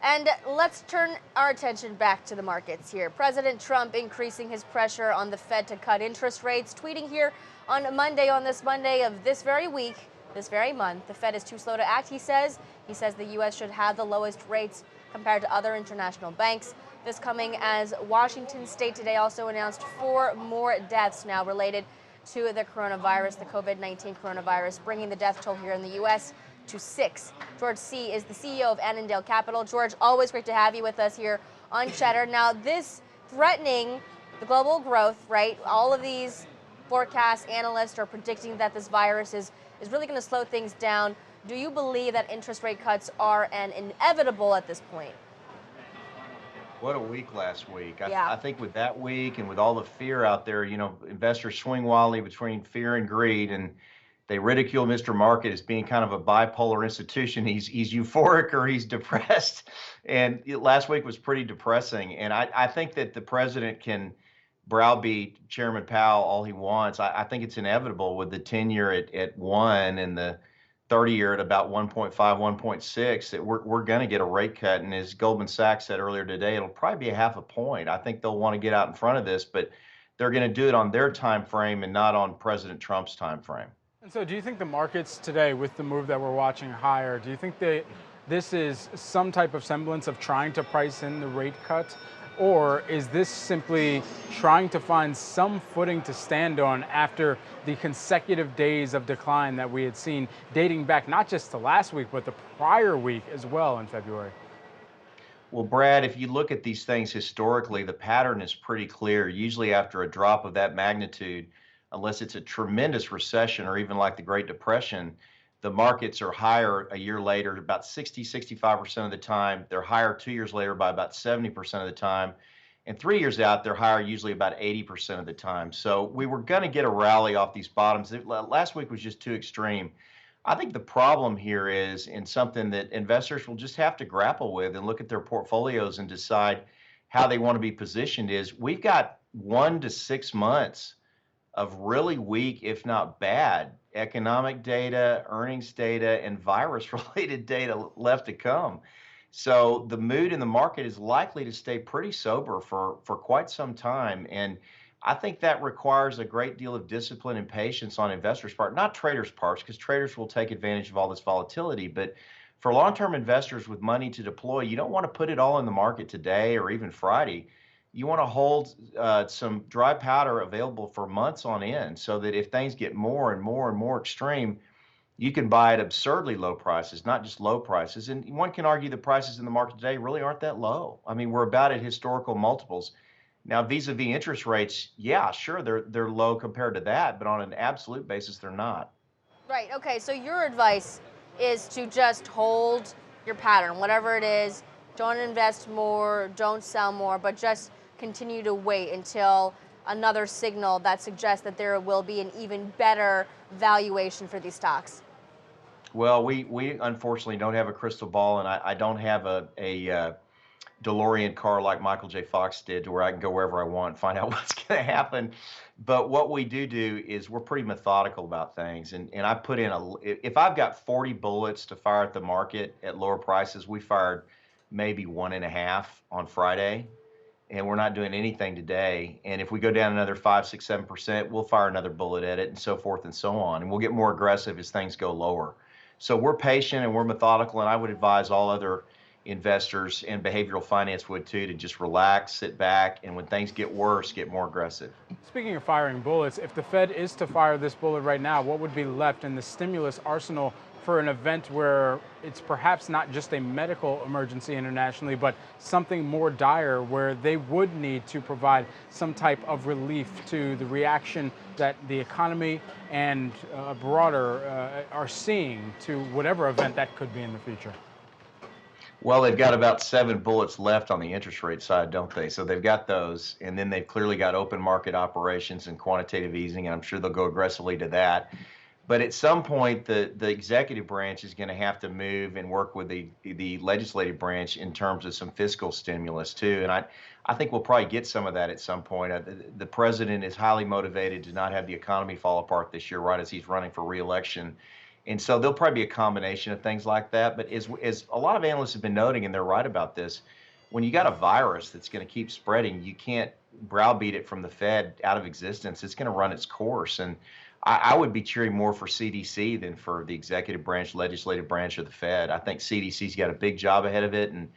And let's turn our attention back to the markets here. President Trump increasing his pressure on the Fed to cut interest rates, tweeting here on Monday, on this Monday of this very week, this very month, the Fed is too slow to act, he says. He says the U.S. should have the lowest rates compared to other international banks. This coming as Washington State today also announced 4 more deaths now related to the coronavirus, the COVID-19 coronavirus, bringing the death toll here in the U.S. to 6. George Seay is the CEO of Annandale Capital. George, always great to have you with us here on Cheddar. Now, this threatening the global growth, right? All of these forecasts, analysts are predicting that this virus is really going to slow things down. Do you believe that interest rate cuts are inevitable at this point? What a week last week. Yeah. I think with that week and with all the fear out there, investors swing wildly between fear and greed, and they ridicule Mr. Market as being kind of a bipolar institution. He's euphoric or he's depressed. And last week was pretty depressing. And I think that the president can browbeat Chairman Powell all he wants. I think it's inevitable with the 10-year at 1 and the 30-year at about 1.5, 1.6, that we're going to get a rate cut. And as Goldman Sachs said earlier today, it'll probably be a half a point. I think they'll want to get out in front of this, but they're going to do it on their time frame and not on President Trump's time frame. And so do you think the markets today, with the move that we're watching higher, do you think that this is some type of semblance of trying to price in the rate cut? Or is this simply trying to find some footing to stand on after the consecutive days of decline that we had seen dating back not just to last week, but the prior week as well in February? Well, Brad, if you look at these things historically, the pattern is pretty clear. Usually after a drop of that magnitude, unless it's a tremendous recession or even like the Great Depression, the markets are higher a year later about 65% of the time. They're higher 2 years later by about 70% of the time. And 3 years out, they're higher usually about 80% of the time. So we were going to get a rally off these bottoms. Last week was just too extreme. I think the problem here is in something that investors will just have to grapple with and look at their portfolios and decide how they want to be positioned is we've got 1 to 6 months of really weak, if not bad, economic data, earnings data, and virus-related data left to come. So the mood in the market is likely to stay pretty sober for quite some time. And I think that requires a great deal of discipline and patience on investors' part, not traders' parts, because traders will take advantage of all this volatility. But for long-term investors with money to deploy, you don't want to put it all in the market today or even Friday. You want to hold some dry powder available for months on end so that if things get more and more and more extreme, you can buy at absurdly low prices, not just low prices. And one can argue the prices in the market today really aren't that low. I mean, we're about at historical multiples. Now, vis-a-vis interest rates, yeah, sure, they're low compared to that, but on an absolute basis, they're not. Right. Okay. So your advice is to just hold your pattern, whatever it is. Don't invest more, don't sell more, but just continue to wait until another signal that suggests that there will be an even better valuation for these stocks. Well, we unfortunately don't have a crystal ball, and I don't have a DeLorean car like Michael J. Fox did to where I can go wherever I want and find out what's going to happen. But what we do is we're pretty methodical about things. And I put in if I've got 40 bullets to fire at the market at lower prices, we fired maybe 1.5 on Friday. And we're not doing anything today. And if we go down another 5, 6, 7%, we'll fire another bullet at it and so forth and so on. And we'll get more aggressive as things go lower. So we're patient and we're methodical. And I would advise all other investors and behavioral finance would too, to just relax, sit back, and when things get worse, get more aggressive. Speaking of firing bullets, if the Fed is to fire this bullet right now, what would be left in the stimulus arsenal for an event where it's perhaps not just a medical emergency internationally, but something more dire where they would need to provide some type of relief to the reaction that the economy and broader are seeing to whatever event that could be in the future? Well, they've got about 7 bullets left on the interest rate side, don't they? So they've got those, and then they've clearly got open market operations and quantitative easing, and I'm sure they'll go aggressively to that. But at some point, the executive branch is going to have to move and work with the legislative branch in terms of some fiscal stimulus too. And I think we'll probably get some of that at some point. The president is highly motivated to not have the economy fall apart this year, right as he's running for re-election. And so there'll probably be a combination of things like that. But as a lot of analysts have been noting, and they're right about this, when you got a virus that's going to keep spreading, you can't browbeat it from the Fed out of existence. It's going to run its course. And I would be cheering more for CDC than for the executive branch, legislative branch of the Fed. I think CDC's got a big job ahead of it. And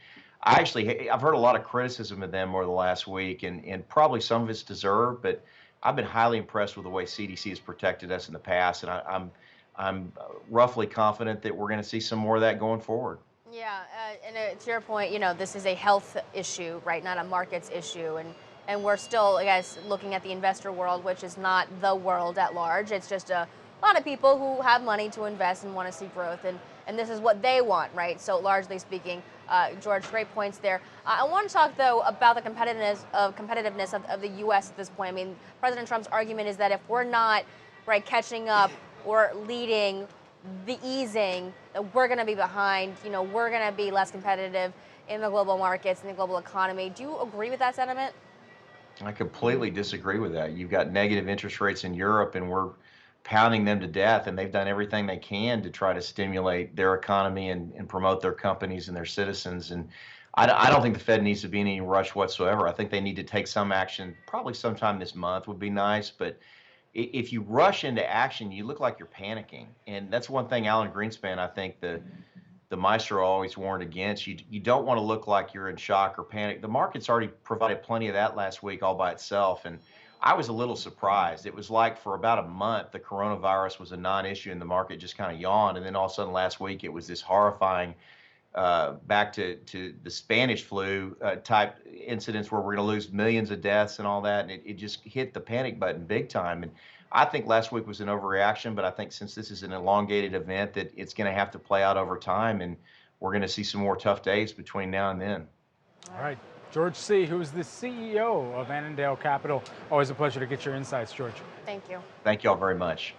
I've heard a lot of criticism of them over the last week, and probably some of it's deserved, but I've been highly impressed with the way CDC has protected us in the past. And I'm roughly confident that we're going to see some more of that going forward. Yeah, and to your point, this is a health issue, right? Not a markets issue, and we're still, I guess, looking at the investor world, which is not the world at large. It's just a lot of people who have money to invest and want to see growth, and this is what they want, right? So largely speaking, George, great points there. I want to talk though about the competitiveness of the U.S. at this point. I mean, President Trump's argument is that if we're not catching up or leading the easing, that we're going to be behind. We're going to be less competitive in the global markets and the global economy. Do you agree with that sentiment? I completely disagree with that. You've got negative interest rates in Europe, and we're pounding them to death, and they've done everything they can to try to stimulate their economy and promote their companies and their citizens. And I don't think the Fed needs to be in any rush whatsoever. I think they need to take some action, probably sometime this month would be nice, but if you rush into action, you look like you're panicking. And that's one thing Alan Greenspan, I think the maestro always warned against. You don't want to look like you're in shock or panic. The market's already provided plenty of that last week all by itself. And I was a little surprised. It was like for about a month, the coronavirus was a non-issue and the market just kind of yawned. And then all of a sudden last week, it was this horrifying back to the Spanish flu type incidents where we're going to lose millions of deaths and all that. And it just hit the panic button big time. And I think last week was an overreaction, but I think since this is an elongated event, that it's going to have to play out over time. And we're going to see some more tough days between now and then. All right. George Seay, who is the CEO of Annandale Capital. Always a pleasure to get your insights, George. Thank you. Thank you all very much.